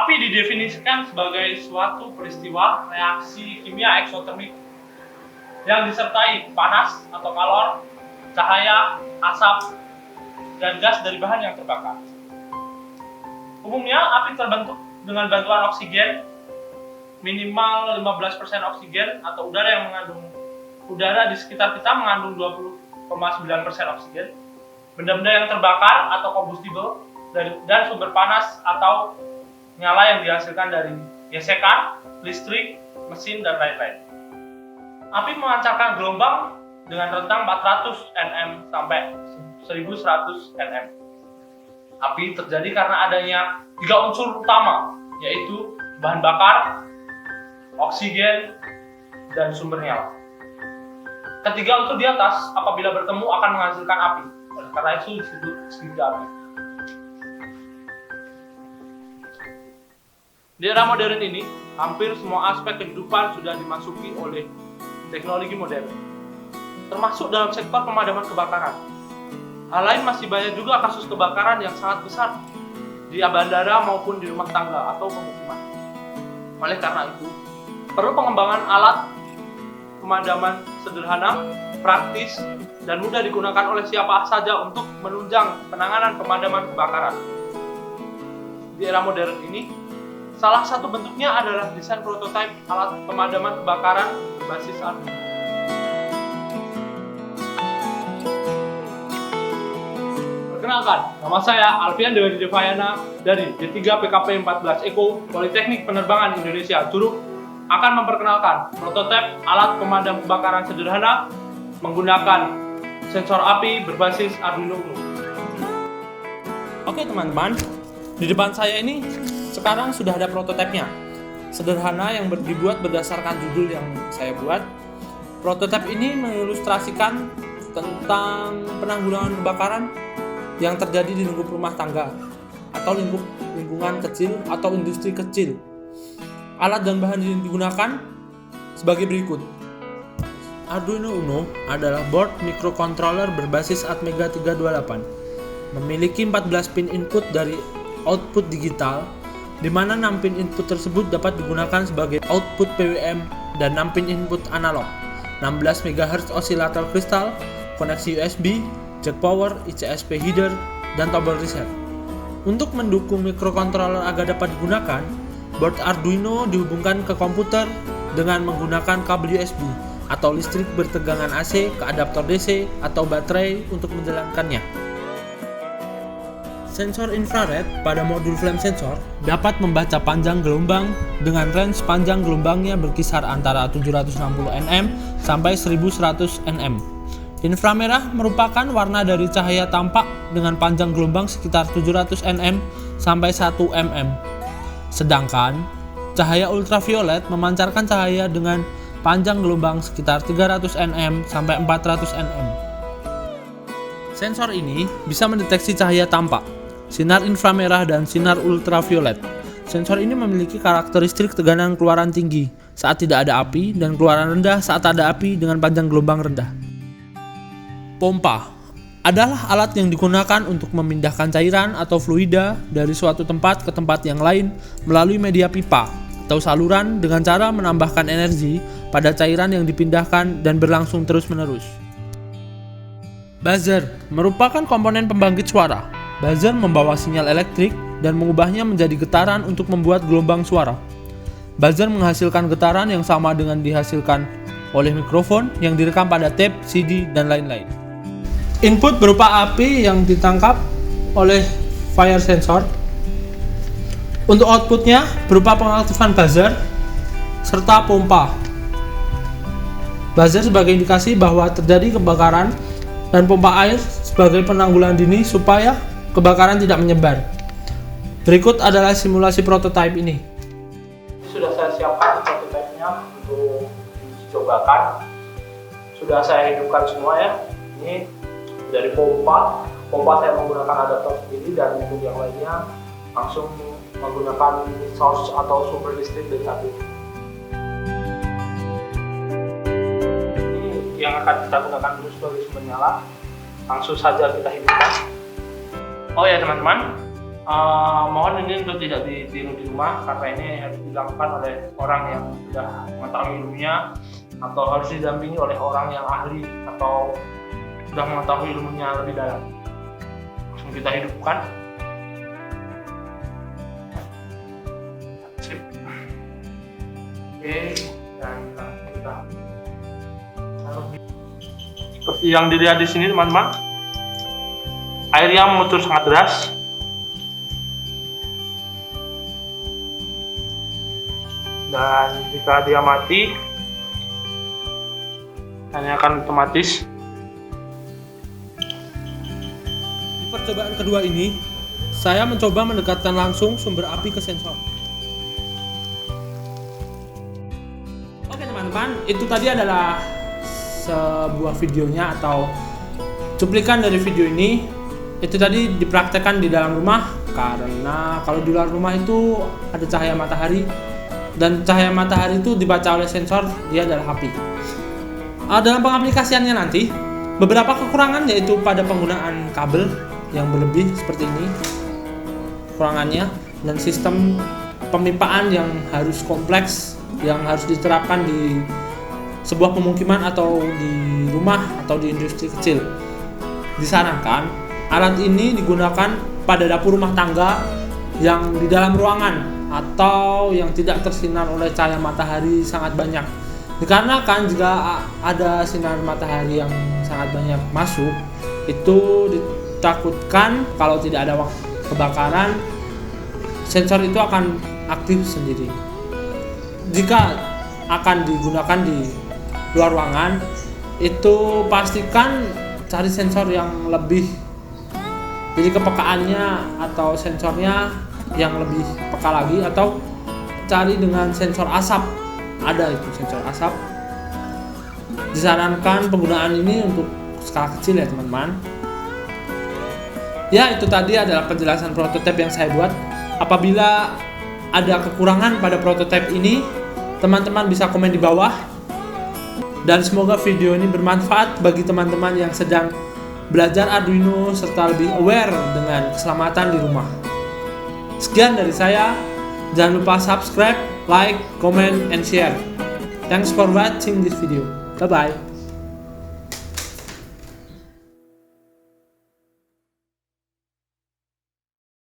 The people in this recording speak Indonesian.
Api didefinisikan sebagai suatu peristiwa reaksi kimia eksotermik yang disertai panas atau kalor, cahaya, asap, dan gas dari bahan yang terbakar. Umumnya api terbentuk dengan bantuan oksigen, minimal 15% oksigen atau udara yang mengandung udara di sekitar kita mengandung 20,9% oksigen, benda-benda yang terbakar atau kombustible, dan sumber panas atau nyala yang dihasilkan dari gesekan, listrik, mesin, dan lain-lain. Api memancarkan gelombang dengan rentang 400 nm sampai 1100 nm. Api terjadi karena adanya 3 unsur utama, yaitu bahan bakar, oksigen, dan sumber nyala. Ketiga unsur di atas apabila bertemu akan menghasilkan api. Karena itu disebut segitiga api. Di era modern ini, hampir semua aspek kehidupan sudah dimasuki oleh teknologi modern, termasuk dalam sektor pemadaman kebakaran. Hal lain masih banyak juga kasus kebakaran yang sangat besar di bandara maupun di rumah tangga atau pemukiman. Oleh karena itu, perlu pengembangan alat pemadaman sederhana, praktis, dan mudah digunakan oleh siapa saja untuk menunjang penanganan pemadaman kebakaran. Di era modern ini, salah satu bentuknya adalah desain prototipe alat pemadaman kebakaran berbasis Arduino. Perkenalkan, nama saya Alfian Dewi Devayana dari D3 PKP 14 Eko Politeknik Penerbangan Indonesia Curug akan memperkenalkan prototipe alat pemadam kebakaran sederhana menggunakan sensor api berbasis Arduino Uno. Oke teman-teman, di depan saya ini sekarang sudah ada prototipenya. Sederhana yang dibuat berdasarkan judul yang saya buat. Prototipe ini mengilustrasikan tentang penanggulangan kebakaran yang terjadi di lingkup rumah tangga atau lingkungan kecil atau industri kecil. Alat dan bahan yang digunakan sebagai berikut. Arduino Uno adalah board microcontroller berbasis Atmega 328. Memiliki 14 pin input dari output digital, di mana 6 pin input tersebut dapat digunakan sebagai output PWM dan 6 pin input analog, 16 MHz oscillator kristal, koneksi USB, jack power, ICSP header, dan tombol reset. Untuk mendukung microcontroller agar dapat digunakan, board Arduino dihubungkan ke komputer dengan menggunakan kabel USB atau listrik bertegangan AC ke adaptor DC atau baterai untuk menjalankannya. Sensor infrared pada modul flame sensor dapat membaca panjang gelombang dengan range panjang gelombangnya berkisar antara 760 nm sampai 1100 nm. Inframerah merupakan warna dari cahaya tampak dengan panjang gelombang sekitar 700 nm sampai 1 mm. Sedangkan cahaya ultraviolet memancarkan cahaya dengan panjang gelombang sekitar 300 nm sampai 400 nm. Sensor ini bisa mendeteksi cahaya tampak, sinar inframerah, dan sinar ultraviolet. Sensor ini memiliki karakteristik tegangan keluaran tinggi saat tidak ada api dan keluaran rendah saat ada api dengan panjang gelombang rendah. Pompa adalah alat yang digunakan untuk memindahkan cairan atau fluida dari suatu tempat ke tempat yang lain melalui media pipa atau saluran dengan cara menambahkan energi pada cairan yang dipindahkan dan berlangsung terus-menerus. Buzzer merupakan komponen pembangkit suara. Buzzer membawa sinyal elektrik dan mengubahnya menjadi getaran untuk membuat gelombang suara. Buzzer menghasilkan getaran yang sama dengan dihasilkan oleh mikrofon yang direkam pada tape, CD, dan lain-lain. Input berupa api yang ditangkap oleh fire sensor. Untuk outputnya berupa pengaktifan buzzer serta pompa. Buzzer sebagai indikasi bahwa terjadi kebakaran dan pompa air sebagai penanggulangan dini supaya kebakaran tidak menyebar. Berikut adalah simulasi prototipe ini. Sudah saya siapkan prototipenya untuk dicobakan. Sudah saya hidupkan semua ya. Ini dari pompa saya menggunakan adaptor sendiri, dan untuk yang lainnya langsung menggunakan source atau sumber listrik dari HP. Ini yang akan kita gunakan dulu sebagai sumber nyala. Langsung saja kita hidupkan. Oh ya teman-teman, Mohon ini untuk tidak ditiru di rumah karena ini harus dilakukan oleh orang yang sudah mengetahui ilmunya atau harus didampingi oleh orang yang ahli atau sudah mengetahui ilmunya lebih dalam. Langsung kita hidupkan. Sip. Oke, dan kita seperti yang dilihat di sini teman-teman, air yang mengucur sangat deras. Dan jika dia mati, hanya akan otomatis. Di percobaan kedua ini, saya mencoba mendekatkan langsung sumber api ke sensor. Oke teman-teman, itu tadi adalah sebuah videonya atau cuplikan dari video ini. Itu tadi dipraktekkan di dalam rumah, karena kalau di luar rumah itu ada cahaya matahari, dan cahaya matahari itu dibaca oleh sensor dia adalah api. Dalam pengaplikasiannya nanti, beberapa kekurangan yaitu pada penggunaan kabel yang berlebih seperti ini kekurangannya, dan sistem pemipaan yang harus kompleks yang harus diterapkan di sebuah pemukiman atau di rumah atau di industri kecil. Disarankan alat ini digunakan pada dapur rumah tangga yang di dalam ruangan atau yang tidak tersinar oleh cahaya matahari sangat banyak. Dikarenakan jika ada sinar matahari yang sangat banyak masuk, itu ditakutkan kalau tidak ada kebakaran, sensor itu akan aktif sendiri. Jika akan digunakan di luar ruangan, itu pastikan cari sensor yang lebih, jadi kepekaannya atau sensornya yang lebih peka lagi, atau cari dengan sensor asap. Ada itu sensor asap. Disarankan penggunaan ini untuk skala kecil ya teman-teman. Ya, itu tadi adalah penjelasan prototipe yang saya buat. Apabila ada kekurangan pada prototipe ini, teman-teman bisa komen di bawah. Dan semoga video ini bermanfaat bagi teman-teman yang sedang belajar Arduino serta lebih aware dengan keselamatan di rumah. Sekian dari saya. Jangan lupa subscribe, like, comment, and share. Thanks for watching this video. Bye-bye.